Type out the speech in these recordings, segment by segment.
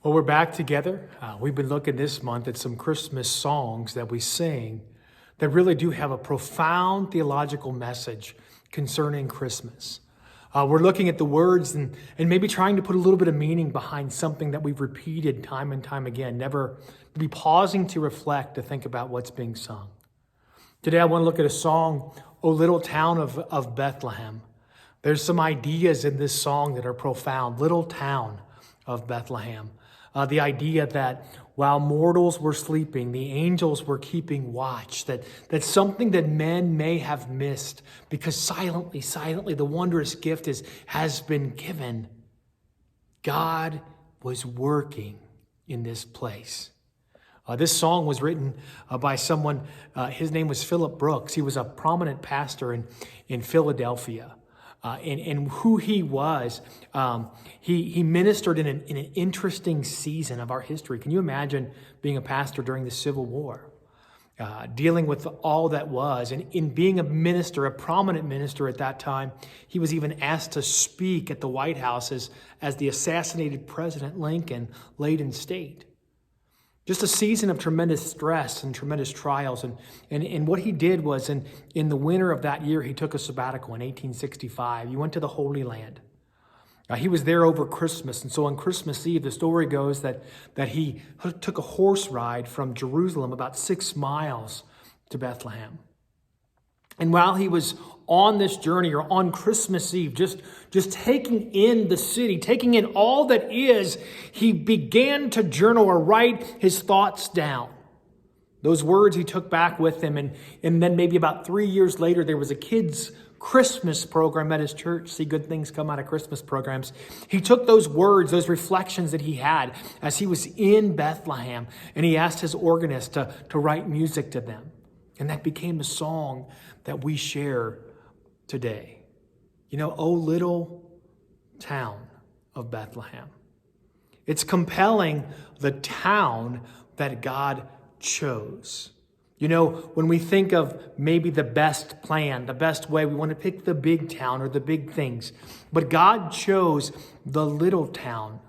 Well, we're back together. We've been looking this month at some Christmas songs that we sing that really do have a profound theological message concerning Christmas. We're looking at the words and maybe trying to put a little bit of meaning behind something that we've repeated time and time again, never be pausing to reflect, to think about what's being sung. Today, I want to look at a song, O Little Town of Bethlehem. There's some ideas in this song that are profound. Little Town of Bethlehem. The idea that while mortals were sleeping, the angels were keeping watch, that's something that men may have missed because silently, the wondrous gift has been given. God was working in this place. This song was written by someone, his name was Philip Brooks. He was a prominent pastor in Philadelphia. And who he was, he ministered in an interesting season of our history. Can you imagine being a pastor during the Civil War, dealing with all that was? And in being a minister, a prominent minister at that time, he was even asked to speak at the White House as the assassinated President Lincoln laid in state. Just a season of tremendous stress and tremendous trials. And what he did was in the winter of that year, he took a sabbatical in 1865. He went to the Holy Land. He was there over Christmas. And so on Christmas Eve, the story goes that he took a horse ride from Jerusalem about 6 miles to Bethlehem. And while he was on this journey, or on Christmas Eve, just taking in the city, taking in all that is, he began to journal or write his thoughts down. Those words he took back with him. And then maybe about 3 years later, there was a kids' Christmas program at his church. See, good things come out of Christmas programs. He took those words, those reflections that he had as he was in Bethlehem, and he asked his organist to write music to them. And that became a song that we share today. You know, O Little Town of Bethlehem. It's compelling, the town that God chose. You know, when we think of maybe the best plan, the best way, we want to pick the big town or the big things. But God chose the little town.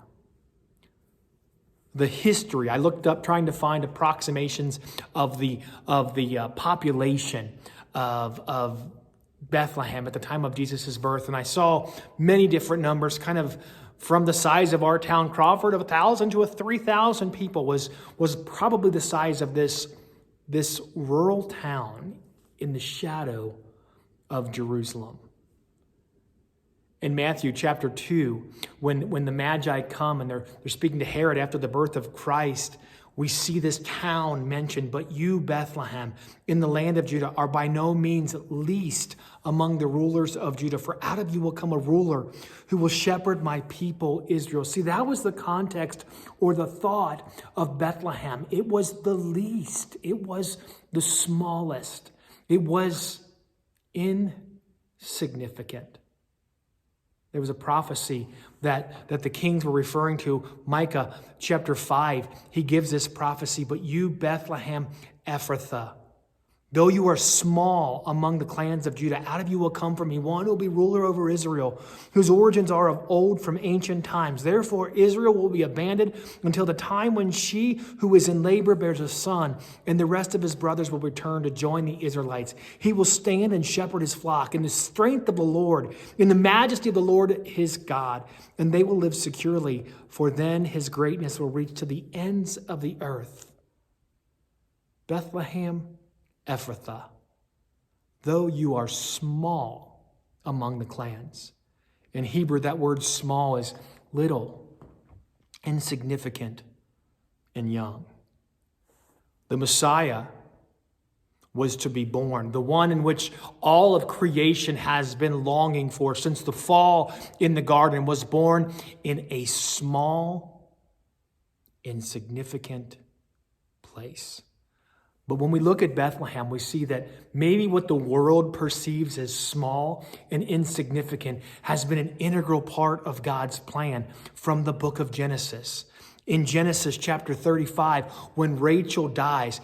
The history, I looked up trying to find approximations of the population of Bethlehem at the time of Jesus' birth. And I saw many different numbers, kind of from the size of our town, Crawford, of 1,000 to 3,000 people was probably the size of this rural town in the shadow of Jerusalem. In Matthew chapter 2, when the Magi come and they're speaking to Herod after the birth of Christ, we see this town mentioned. But you, Bethlehem, in the land of Judah, are by no means least among the rulers of Judah. For out of you will come a ruler who will shepherd my people Israel. See, that was the context or the thought of Bethlehem. It was the least. It was the smallest. It was insignificant. There was a prophecy that the kings were referring to. Micah chapter 5, he gives this prophecy. But you, Bethlehem Ephrathah, though you are small among the clans of Judah, out of you will come from me one who will be ruler over Israel, whose origins are of old from ancient times. Therefore, Israel will be abandoned until the time when she who is in labor bears a son, and the rest of his brothers will return to join the Israelites. He will stand and shepherd his flock in the strength of the Lord, in the majesty of the Lord his God, and they will live securely, for then his greatness will reach to the ends of the earth. Bethlehem Ephrathah, though you are small among the clans. In Hebrew, that word small is little, insignificant, and young. The Messiah was to be born, the one in which all of creation has been longing for since the fall in the garden, was born in a small, insignificant place. But when we look at Bethlehem, we see that maybe what the world perceives as small and insignificant has been an integral part of God's plan from the book of Genesis. In Genesis chapter 35, when Rachel dies,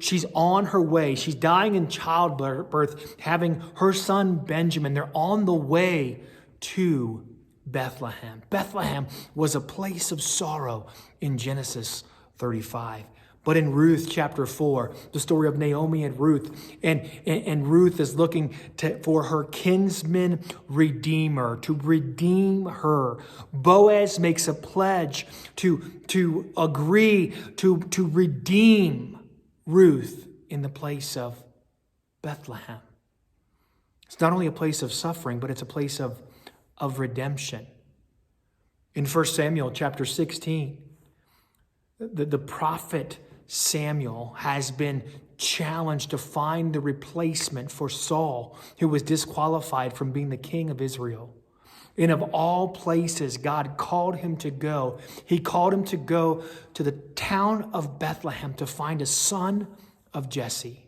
she's on her way. She's dying in childbirth, having her son Benjamin. They're on the way to Bethlehem. Bethlehem was a place of sorrow in Genesis 35. But in Ruth chapter 4, the story of Naomi and Ruth, and Ruth is looking for her kinsman redeemer, to redeem her. Boaz makes a pledge to agree to redeem Ruth in the place of Bethlehem. It's not only a place of suffering, but it's a place of redemption. In 1 Samuel chapter 16, the prophet Samuel has been challenged to find the replacement for Saul, who was disqualified from being the king of Israel. And of all places God called him to go, he called him to go to the town of Bethlehem to find a son of Jesse.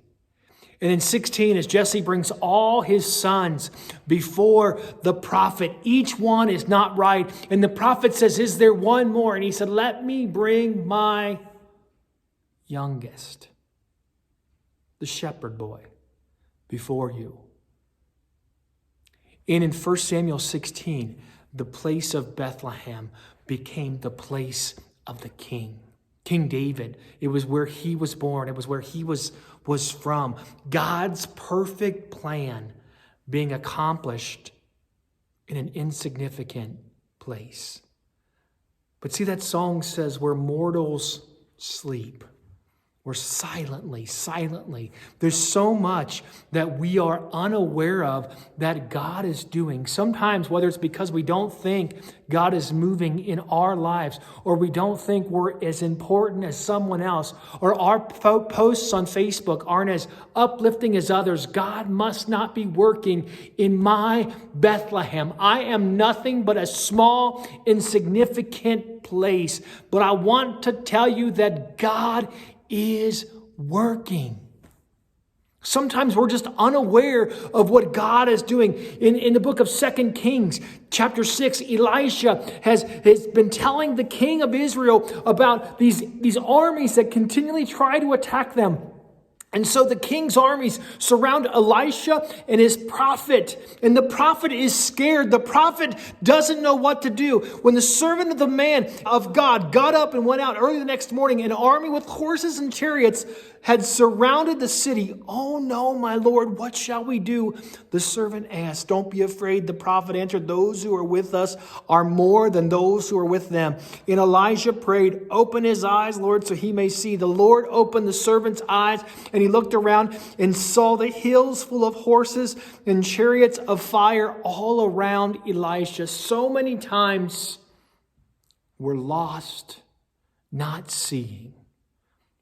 And in 16, as Jesse brings all his sons before the prophet, each one is not right. And the prophet says, "Is there one more?" And he said, "Let me bring my youngest, the shepherd boy, before you." And in 1 Samuel 16, the place of Bethlehem became the place of the king. King David, it was where he was born. It was where he was from. God's perfect plan being accomplished in an insignificant place. But see, that song says, where mortals sleep, or silently. There's so much that we are unaware of that God is doing. Sometimes, whether it's because we don't think God is moving in our lives, or we don't think we're as important as someone else, or our posts on Facebook aren't as uplifting as others, God must not be working in my Bethlehem. I am nothing but a small, insignificant place. But I want to tell you that God is working. Sometimes we're just unaware of what God is doing. In the book of 2 Kings, chapter 6, Elisha has been telling the king of Israel about these armies that continually try to attack them. And so the king's armies surround Elisha and his prophet. And the prophet is scared. The prophet doesn't know what to do. When the servant of the man of God got up and went out early the next morning, an army with horses and chariots had surrounded the city. "Oh no, my lord, what shall we do?" the servant asked. "Don't be afraid," the prophet answered. "Those who are with us are more than those who are with them." And Elijah prayed, "Open his eyes, Lord, so he may see." The Lord opened the servant's eyes, and he looked around and saw the hills full of horses and chariots of fire all around Elisha. So many times we're lost, not seeing.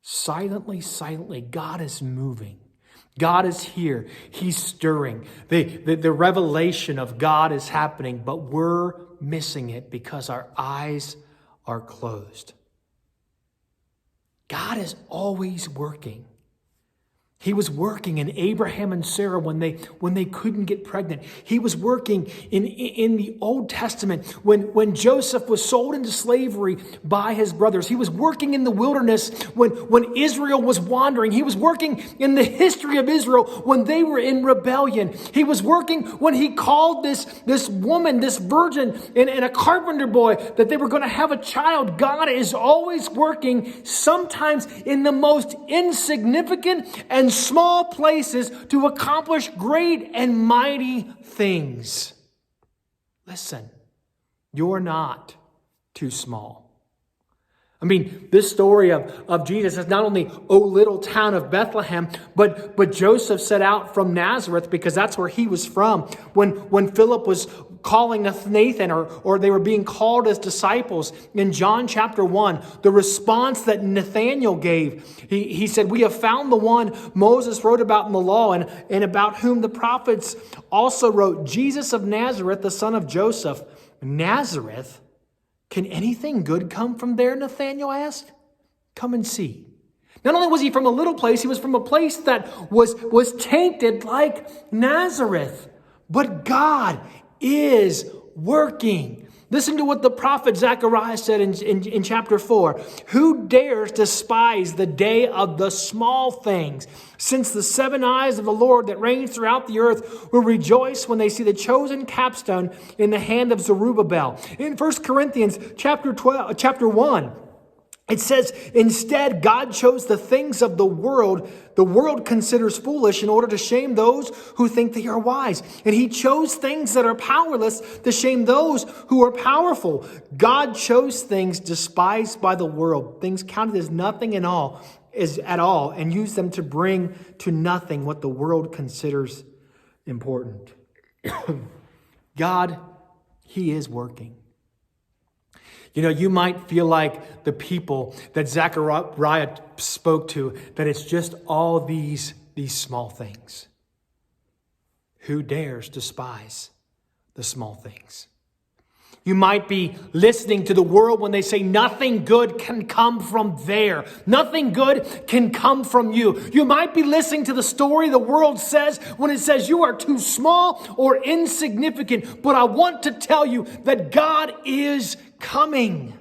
Silently, God is moving. God is here. He's stirring. The revelation of God is happening, but we're missing it because our eyes are closed. God is always working. He was working in Abraham and Sarah when they couldn't get pregnant. He was working in the Old Testament when Joseph was sold into slavery by his brothers. He was working in the wilderness when Israel was wandering. He was working in the history of Israel when they were in rebellion. He was working when he called this woman, this virgin, and a carpenter boy, that they were going to have a child. God is always working, sometimes in the most insignificant and small places, to accomplish great and mighty things. Listen, you're not too small. I mean, this story of Jesus is not only, oh, little town of Bethlehem, but Joseph set out from Nazareth because that's where he was from. When Philip was calling Nathan, or they were being called as disciples in John chapter 1, the response that Nathanael gave, he said, "We have found the one Moses wrote about in the law and about whom the prophets also wrote, Jesus of Nazareth, the son of Joseph." Nazareth? Can anything good come from there? Nathanael asked. Come and see. Not only was he from a little place, he was from a place that was tainted like Nazareth. But God is working. Listen to what the prophet Zechariah said in chapter 4. Who dares despise the day of the small things? Since the 7 eyes of the Lord that reigns throughout the earth will rejoice when they see the chosen capstone in the hand of Zerubbabel. In 1 Corinthians chapter 1, it says, instead, God chose the things of the world considers foolish in order to shame those who think they are wise. And he chose things that are powerless to shame those who are powerful. God chose things despised by the world, things counted as nothing at all, and used them to bring to nothing what the world considers important. God, he is working. You know, you might feel like the people that Zechariah spoke to, that it's just all these small things. Who dares despise the small things? You might be listening to the world when they say nothing good can come from there. Nothing good can come from you. You might be listening to the story the world says when it says you are too small or insignificant. But I want to tell you that God is coming.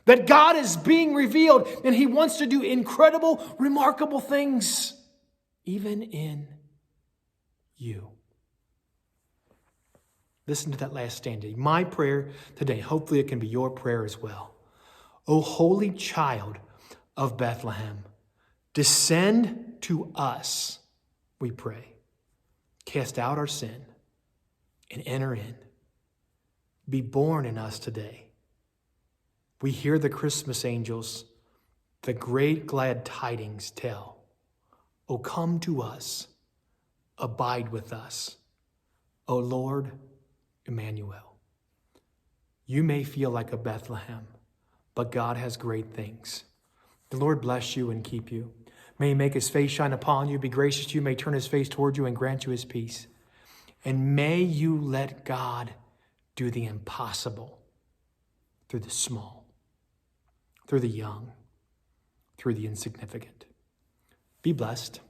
That God is being revealed and he wants to do incredible, remarkable things, even in you. Listen to that last stanza. My prayer today, hopefully it can be your prayer as well. O holy child of Bethlehem, descend to us, we pray. Cast out our sin and enter in. Be born in us today. We hear the Christmas angels, the great glad tidings tell. O come to us, abide with us. O Lord, Emmanuel. You may feel like a Bethlehem, but God has great things. The Lord bless you and keep you. May he make his face shine upon you, be gracious to you, may turn his face toward you and grant you his peace. And may you let God do the impossible through the small, through the young, through the insignificant. Be blessed.